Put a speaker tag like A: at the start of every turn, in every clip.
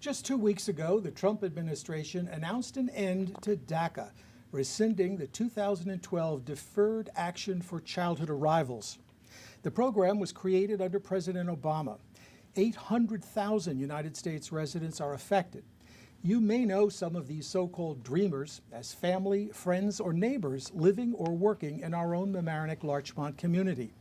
A: Just 2 weeks ago, the Trump administration announced an end to DACA, rescinding the 2012 Deferred Action for Childhood Arrivals. The program was created under President Obama. 800,000 United States residents are affected. You may know some of these so-called dreamers as family, friends, or neighbors living or working in our own Mamaroneck-Larchmont community.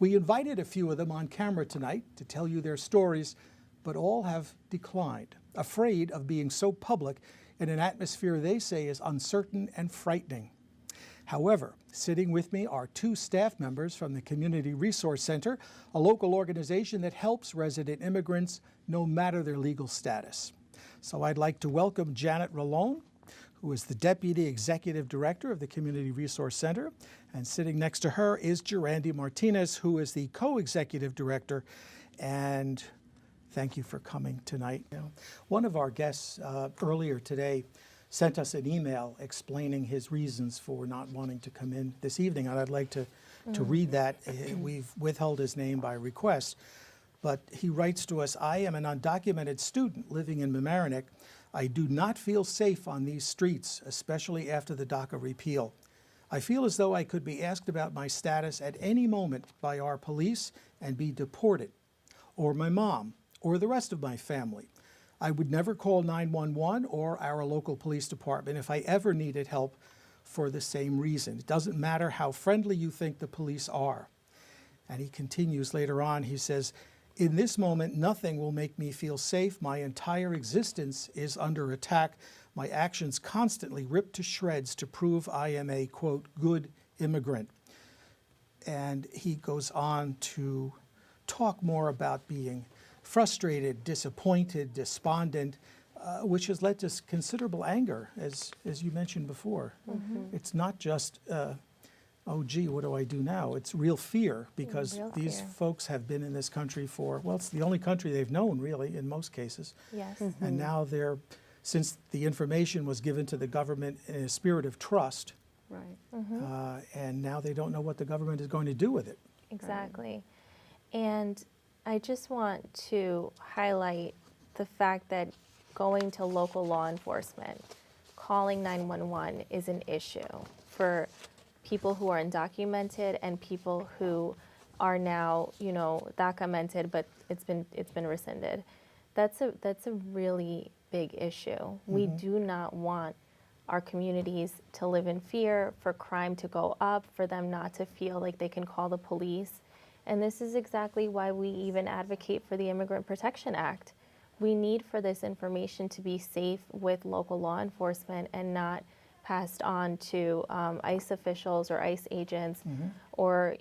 A: We invited a few of them on camera tonight to tell you their stories, but all have declined, afraid of being so public in an atmosphere they say is uncertain and frightening. However, sitting with me are two staff members from the Community Resource Center, a local organization that helps resident immigrants no matter their legal status. So I'd like to welcome Janet Rolone, who is the Deputy Executive Director of the Community Resource Center, and sitting next to her is Gerandi Martinez, who is the Co-Executive Director. And thank you for coming tonight. One of our guests earlier today sent us an email explaining his reasons for not wanting to come in this evening, and I'd like to read that. We've withheld his name by request, but he writes to us, "I am an undocumented student living in Mamaroneck. I do not feel safe on these streets, especially after the DACA repeal. I feel as though I could be asked about my status at any moment by our police and be deported, or my mom, or the rest of my family. I would never call 911 or our local police department if I ever needed help for the same reason. It doesn't matter how friendly you think the police are." And he continues later on, he says, "In this moment, nothing will make me feel safe. My entire existence is under attack. My actions constantly ripped to shreds to prove I am a, quote, good immigrant." And he goes on to talk more about being frustrated, disappointed, despondent, which has led to considerable anger, as you mentioned before. It's not just, oh gee, what do I do now? It's real fear, because these folks have been in this country for, well, it's the only country they've known, really, in most cases.
B: Yes.
A: And now they're, since the information was given to the government in a spirit of trust,
B: Right.
A: and now they don't know what the government is going to do with it.
B: Exactly. And I just want to highlight the fact that going to local law enforcement, calling 911 is an issue for people who are undocumented and people who are now, documented, but it's been rescinded. That's a really big issue. We do not want our communities to live in fear, for crime to go up, for them not to feel like they can call the police. And this is exactly why we even advocate for the Immigrant Protection Act. We need for this information to be safe with local law enforcement and not passed on to ICE officials or ICE agents or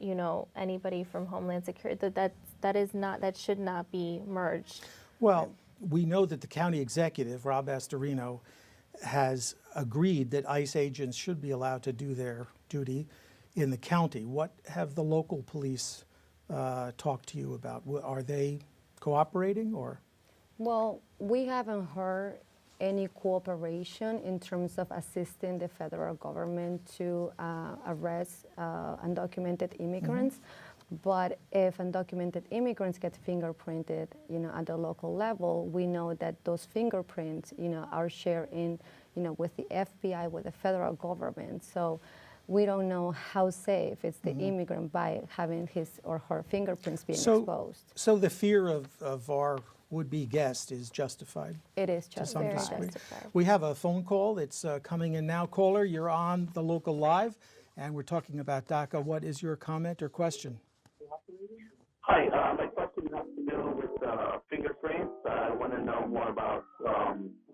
B: anybody from Homeland Security. That should not be merged.
A: Well, we know that the county executive, Rob Astorino, has agreed that ICE agents should be allowed to do their duty in the county. What have the local police talked to you about? Are they cooperating, or?
C: Well, we haven't heard any cooperation in terms of assisting the federal government to arrest undocumented immigrants. But if undocumented immigrants get fingerprinted, at the local level, we know that those fingerprints, are shared with the FBI, with the federal government. So we don't know how safe it's the immigrant by having his or her fingerprints being exposed.
A: So the fear of our would-be guest is justified?
C: It is
B: Justified.
A: We have a phone call that's coming in now. Caller, you're on the Local Live, and we're talking about DACA. What is your comment or question?
D: Hi, my question has to do with fingerprints. I want to know more about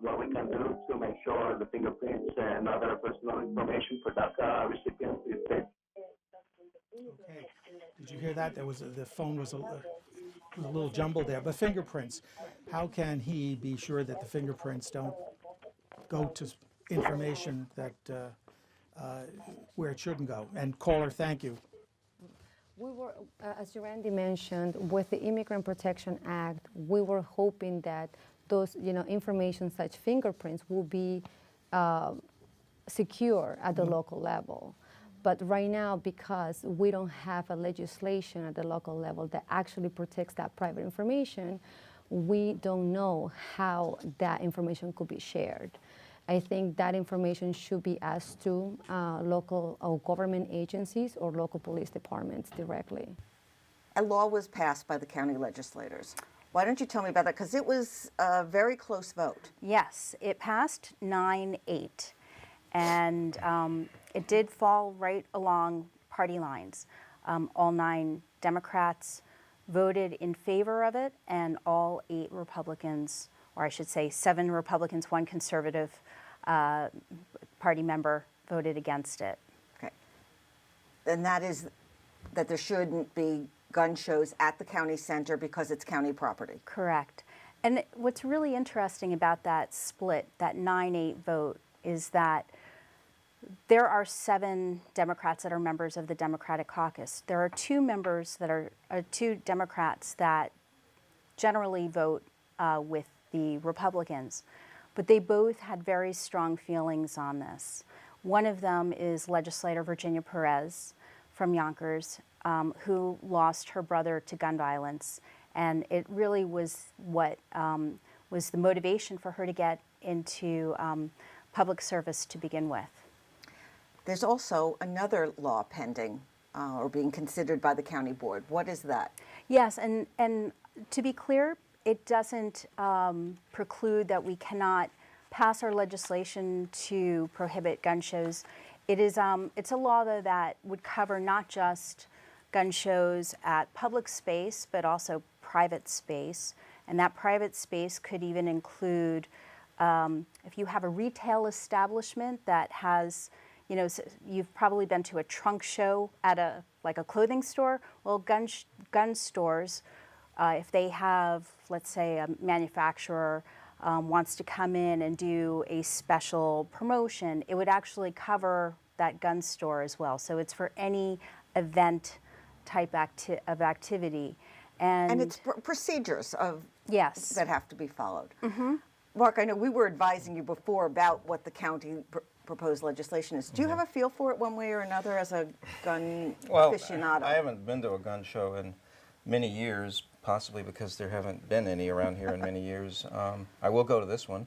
D: what we can do to make sure the fingerprints and other personal information for DACA recipients is safe.
A: Okay. Did you hear that? The phone was a little jumbled there. But fingerprints, how can he be sure that the fingerprints don't go to information that where it shouldn't go? And caller, thank you.
C: We were, as Gerandi mentioned, with the Immigrant Protection Act, we were hoping that those, information such fingerprints will be secure at the local level. But right now, because we don't have a legislation at the local level that actually protects that private information, we don't know how that information could be shared. I think that information should be asked to local or government agencies or local police departments directly.
E: A law was passed by the county legislators. Why don't you tell me about that? Because it was a very close vote.
F: Yes, it passed 9-8, and it did fall right along party lines. All 9 Democrats voted in favor of it, and all 8 Republicans, or I should say 7 Republicans, 1 conservative party member voted against it.
E: Okay. And that is that there shouldn't be gun shows at the county center because it's county property.
F: Correct. And what's really interesting about that split, that 9-8 vote, is that there are 7 Democrats that are members of the Democratic caucus. There are 2 members that are 2 Democrats that generally vote with the Republicans, but they both had very strong feelings on this. One of them is legislator Virginia Perez from Yonkers, who lost her brother to gun violence, and it really was what was the motivation for her to get into public service to begin with.
E: There's also another law pending or being considered by the county board. What is that?
F: Yes, and to be clear, it doesn't preclude that we cannot pass our legislation to prohibit gun shows. It's a law, though, that would cover not just gun shows at public space, but also private space. And that private space could even include, if you have a retail establishment that has, you know, you've probably been to a trunk show at like a clothing store. Well, gun stores, if they have, let's say, a manufacturer wants to come in and do a special promotion, it would actually cover that gun store as well. So it's for any event type of activity. And
E: it's procedures of
F: yes,
E: that have to be followed. Mm-hmm. Mark, I know we were advising you before about what the county proposed legislation is. Do you have a feel for it one way or another as a gun aficionado?
G: I haven't been to a gun show in many years, possibly because there haven't been any around here in many years. I will go to this one.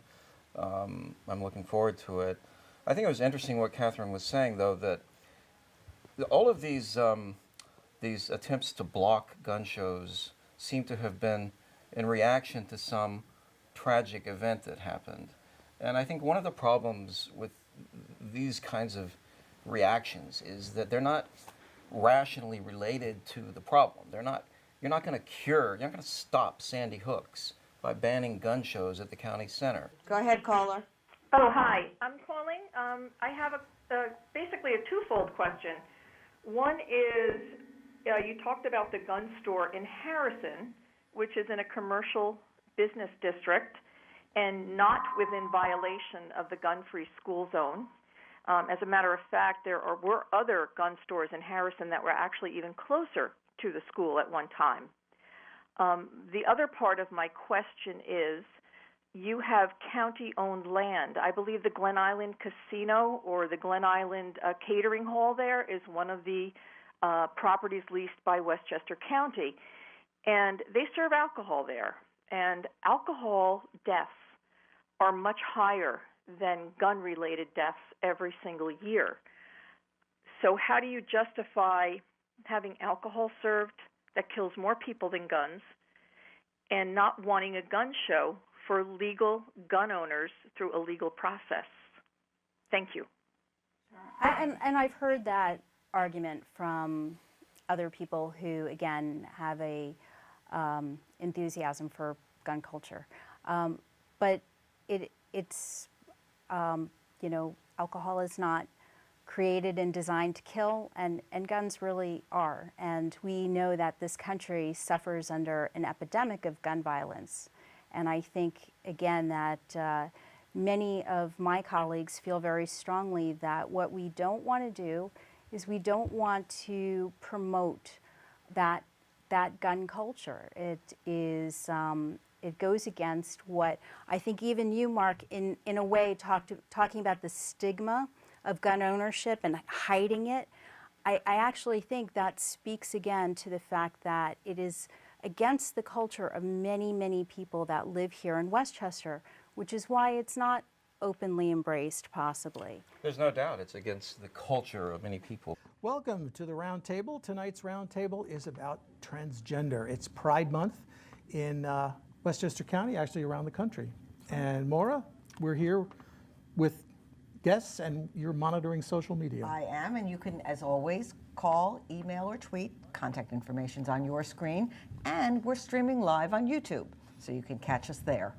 G: I'm looking forward to it. I think it was interesting what Catherine was saying, though, that all of these attempts to block gun shows seem to have been in reaction to some tragic event that happened. And I think one of the problems with these kinds of reactions is that they're not rationally related to the problem. You're not going to stop Sandy Hooks by banning gun shows at the county center.
E: Go ahead, caller.
H: Oh, hi. I'm calling. I have basically a twofold question. One is, you talked about the gun store in Harrison, which is in a commercial business district and not within violation of the gun-free school zone. As a matter of fact, there were other gun stores in Harrison that were actually even closer to the school at one time. The other part of my question is, you have county-owned land. I believe the Glen Island Casino or the Glen Island Catering Hall there is one of the properties leased by Westchester County. And they serve alcohol there. And alcohol deaths are much higher than gun-related deaths every single year. So how do you justify having alcohol served that kills more people than guns and not wanting a gun show for legal gun owners through a legal process? Thank you.
F: and I've heard that argument from other people who, again, have a enthusiasm for gun culture. But it's alcohol is not created and designed to kill, and guns really are. And we know that this country suffers under an epidemic of gun violence. And I think, again, that many of my colleagues feel very strongly that what we don't want to do is we don't want to promote that gun culture. It is it goes against what I think even you, Mark, in a way talking about the stigma of gun ownership and hiding it. I actually think that speaks again to the fact that it is against the culture of many, many people that live here in Westchester, which is why it's not openly embraced, possibly.
G: There's no doubt it's against the culture of many people.
A: Welcome to the roundtable. Tonight's roundtable is about transgender. It's Pride Month in Westchester County, actually around the country. And Maura, we're here with guests, and you're monitoring social media.
E: I am, and you can, as always, call, email, or tweet. Contact information's on your screen, and we're streaming live on YouTube, so you can catch us there.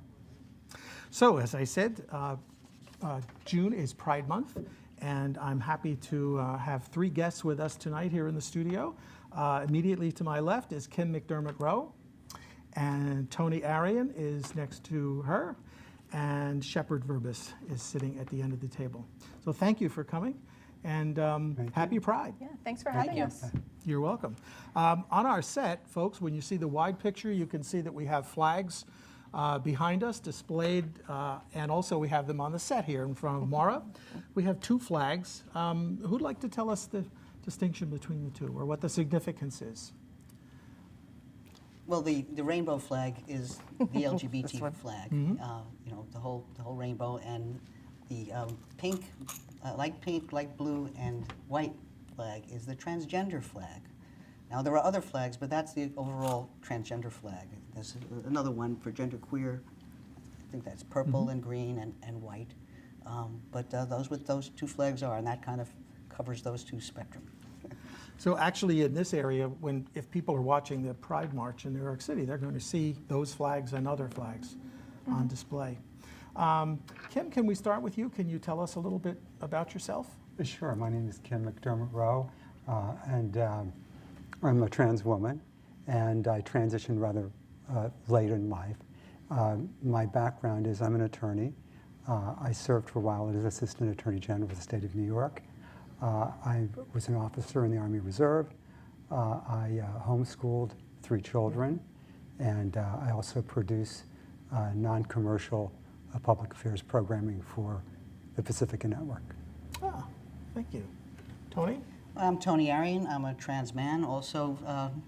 A: So, as I said, June is Pride Month, and I'm happy to have 3 guests with us tonight here in the studio. Immediately to my left is Kim McDermott Rowe, and Tony Arian is next to her, and Shepard Verbis is sitting at the end of the table. So thank you for coming, and happy Pride.
I: Yeah, thanks for having us.
A: You're welcome. On our set, folks, when you see the wide picture, you can see that we have flags behind us displayed, and also we have them on the set here in front of Maura. We have 2 flags. Who'd like to tell us the distinction between the 2, or what the significance is?
J: Well, the rainbow flag is the LGBT flag. You know, the whole rainbow, and the light blue, and white flag is the transgender flag. Now, there are other flags, but that's the overall transgender flag. There's another one for genderqueer. I think that's purple and green and white. But those 2 flags are, and that kind of covers those 2 spectrum.
A: So actually in this area, if people are watching the Pride March in New York City, they're going to see those flags and other flags on display. Kim, can we start with you? Can you tell us a little bit about yourself?
K: Sure. My name is Kim McDermott Rowe, and I'm a trans woman, and I transitioned rather late in life. My background is I'm an attorney. I served for a while as Assistant Attorney General for the state of New York. I was an officer in the Army Reserve. I homeschooled 3 children, and I also produce non-commercial public affairs programming for the Pacifica Network.
A: Ah, thank you. Tony?
J: I'm Tony Arian. I'm a trans man, also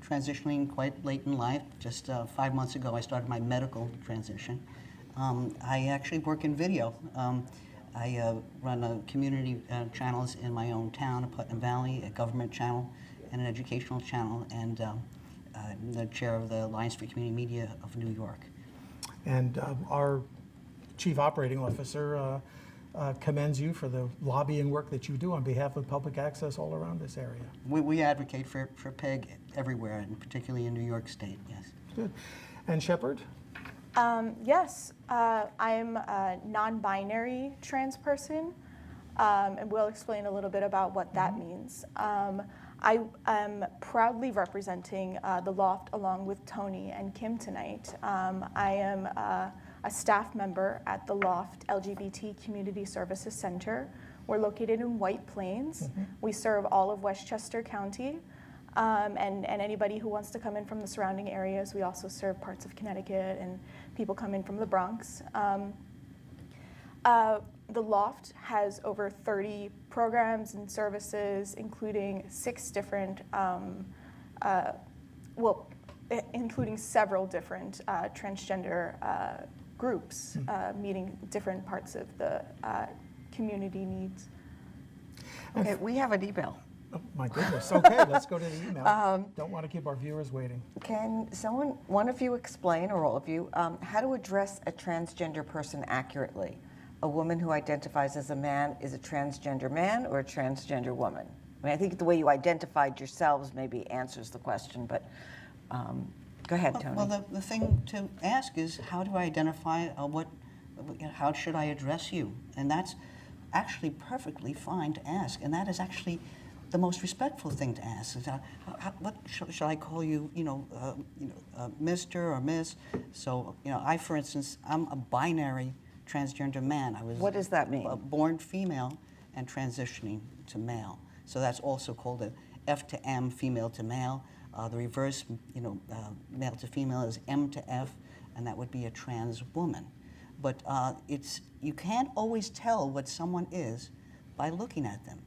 J: transitioning quite late in life. Just 5 months ago, I started my medical transition. I actually work in video. I run community channels in my own town, Putnam Valley, a government channel, and an educational channel, and I'm the chair of the Alliance for Community Media of New York.
A: And our Chief Operating Officer commends you for the lobbying work that you do on behalf of public access all around this area.
J: We advocate for PEG everywhere, and particularly in New York State, yes.
A: Good. And Shepard?
I: Yes, I'm a non-binary trans person, and we'll explain a little bit about what that means. I am proudly representing the Loft along with Tony and Kim tonight. I am a staff member at the Loft LGBT Community Services Center. We're located in White Plains. We serve all of Westchester County. And anybody who wants to come in from the surrounding areas. We also serve parts of Connecticut, and people come in from the Bronx. The Loft has over 30 programs and services, including 6 different, including several different transgender groups, meeting different parts of the community needs.
E: Okay, we have an email.
A: Oh, my goodness. Okay, let's go to the email. Don't want to keep our viewers waiting.
E: Can one of you explain, or all of you, how to address a transgender person accurately? A woman who identifies as a man is a transgender man or a transgender woman? I mean, I think the way you identified yourselves maybe answers the question, but go ahead, Tony.
J: Well, the thing to ask is, how do I identify how should I address you? And that's actually perfectly fine to ask, and that is actually the most respectful thing to ask. Is what should I call you? Mr. or Miss. So, I, for instance, I'm a binary transgender man. I was.
E: What does that mean?
J: Born female and transitioning to male. So that's also called a F to M, female to male. The reverse, male to female is M to F, and that would be a trans woman. But you can't always tell what someone is by looking at them.